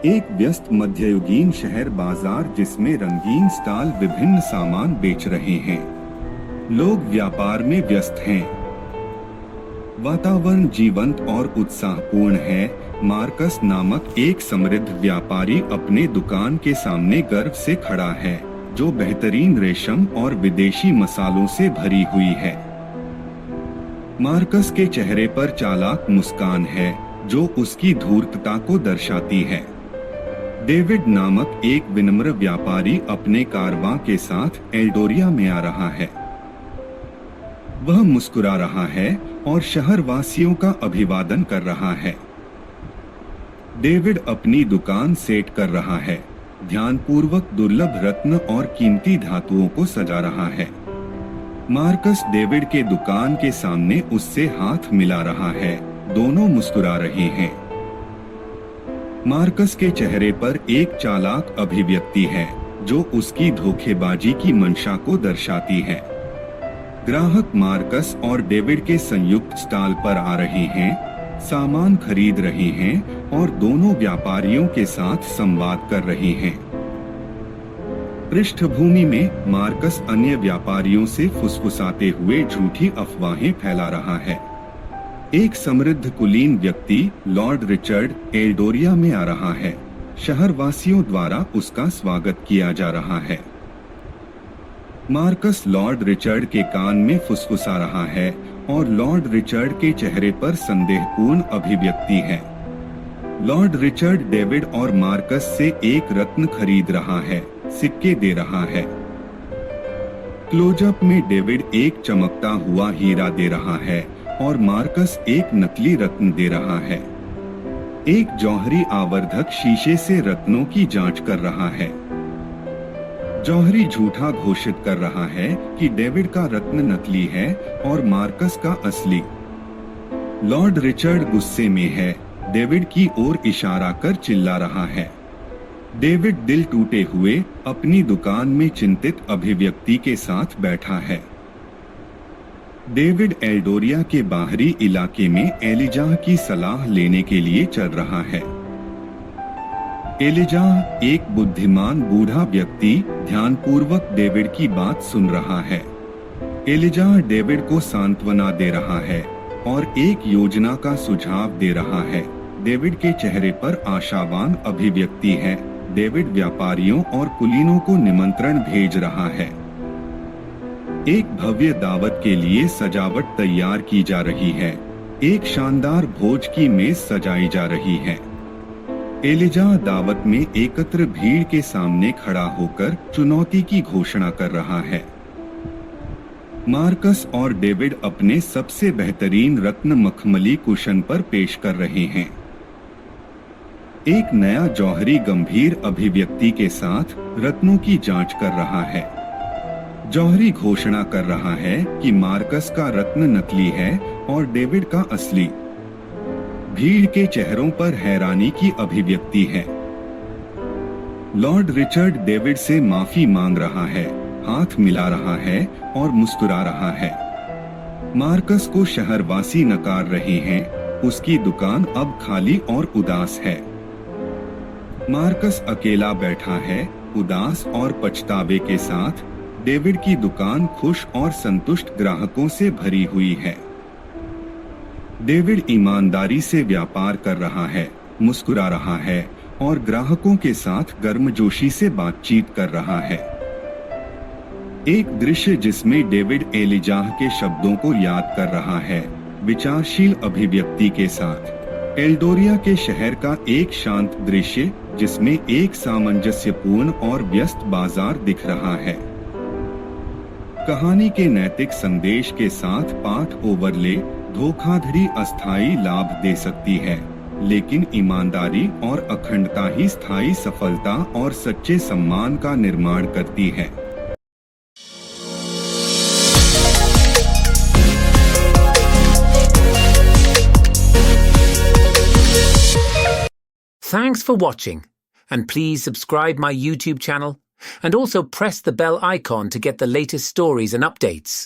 एक व्यस्त मध्ययुगीन शहर बाजार जिसमें रंगीन स्टॉल विभिन्न सामान बेच रहे हैं। लोग व्यापार में व्यस्त हैं। वातावरण जीवंत और उत्साहपूर्ण है। मार्कस नामक एक समृद्ध व्यापारी अपने दुकान के सामने गर्व से खड़ा है, जो बेहतरीन रेशम और विदेशी मसालों से भरी हुई है। मार्कस के चेहरे पर चालाक मुस्कान है, जो उसकी धूर्तता को दर्शाती है। डेविड नामक एक विनम्र व्यापारी अपने कारवां के साथ एल्डोरिया में आ रहा है। वह मुस्कुरा रहा है और शहरवासियों का अभिवादन कर रहा है। डेविड अपनी दुकान सेट कर रहा है, ध्यानपूर्वक दुर्लभ रत्न और कीमती धातुओं को सजा रहा है। मार्कस डेविड के दुकान के सामने उससे हाथ मिला रहा है, दोनों मुस्कुरा रहे हैं। मार्कस के चेहरे पर एक चालाक अभिव्यक्ति है, जो उसकी धोखेबाजी की मंशा को दर्शाती है। ग्राहक मार्कस और डेविड के संयुक्त स्टॉल पर आ रहे हैं, सामान खरीद रहे हैं और दोनों व्यापारियों के साथ संवाद कर रहे हैं। पृष्ठभूमि में मार्कस अन्य व्यापारियों से फुसफुसाते हुए झूठी अफवाहें फैला रहा है। एक समृद्ध कुलीन व्यक्ति लॉर्ड रिचर्ड एल्डोरिया में आ रहा है। शहरवासियों द्वारा उसका स्वागत किया जा रहा है। मार्कस लॉर्ड रिचर्ड के कान में फुसफुसा रहा है और लॉर्ड रिचर्ड के चेहरे पर संदेहपूर्ण अभिव्यक्ति है। लॉर्ड रिचर्ड डेविड और मार्कस से एक रत्न खरीद रहा है, सिक्के दे रहा है। क्लोजअप में डेविड एक चमकता हुआ हीरा दे रहा है और मार्कस एक नकली रत्न दे रहा है। एक जौहरी आवर्धक शीशे से रत्नों की जांच कर रहा है। जौहरी झूठा घोषित कर रहा है कि डेविड का रत्न नकली है और मार्कस का असली। लॉर्ड रिचर्ड गुस्से में है, डेविड की ओर इशारा कर चिल्ला रहा है। डेविड दिल टूटे हुए अपनी दुकान में चिंतित अभिव्यक्ति के साथ बैठा है। डेविड एल्डोरिया के बाहरी इलाके में एलिजाह की सलाह लेने के लिए चल रहा है। एलिजाह एक बुद्धिमान बूढ़ा व्यक्ति ध्यानपूर्वक डेविड की बात सुन रहा है। एलिजाह डेविड को सांत्वना दे रहा है और एक योजना का सुझाव दे रहा है। डेविड के चेहरे पर आशावान अभिव्यक्ति है। डेविड व्यापारियों और कुलीनों को निमंत्रण भेज रहा है। एक भव्य दावत के लिए सजावट तैयार की जा रही है। एक शानदार भोज की मेज सजाई जा रही है। एलिजाह दावत में एकत्र भीड़ के सामने खड़ा होकर चुनौती की घोषणा कर रहा है। मार्कस और डेविड अपने सबसे बेहतरीन रत्न मखमली कुशन पर पेश कर रहे हैं। एक नया जौहरी गंभीर अभिव्यक्ति के साथ रत्नों की जांच कर रहा है। जौहरी घोषणा कर रहा है कि मार्कस का रत्न नकली है और डेविड का असली। भीड़ के चेहरों पर हैरानी की अभिव्यक्ति है। लॉर्ड रिचर्ड डेविड से माफी मांग रहा है, हाथ मिला रहा है और मुस्कुरा रहा है। मार्कस को शहरवासी नकार रहे हैं, उसकी दुकान अब खाली और उदास है। मार्कस अकेला बैठा है, उदास और पछतावे के साथ। डेविड की दुकान खुश और संतुष्ट ग्राहकों से भरी हुई है। डेविड ईमानदारी से व्यापार कर रहा है, मुस्कुरा रहा है और ग्राहकों के साथ गर्मजोशी से बातचीत कर रहा है। एक दृश्य जिसमें डेविड एलिजाह के शब्दों को याद कर रहा है, विचारशील अभिव्यक्ति के साथ। एल्डोरिया के शहर का एक शांत दृश्य जिसमें एक सामंजस्यपूर्ण और व्यस्त बाजार दिख रहा है। कहानी के नैतिक संदेश के साथ पाठ ओवरले। धोखाधड़ी अस्थायी लाभ दे सकती है, लेकिन ईमानदारी और अखंडता ही स्थायी सफलता और सच्चे सम्मान का निर्माण करती है। Thanks for watching, and please subscribe my YouTube channel and also press the bell icon to get the latest stories and updates.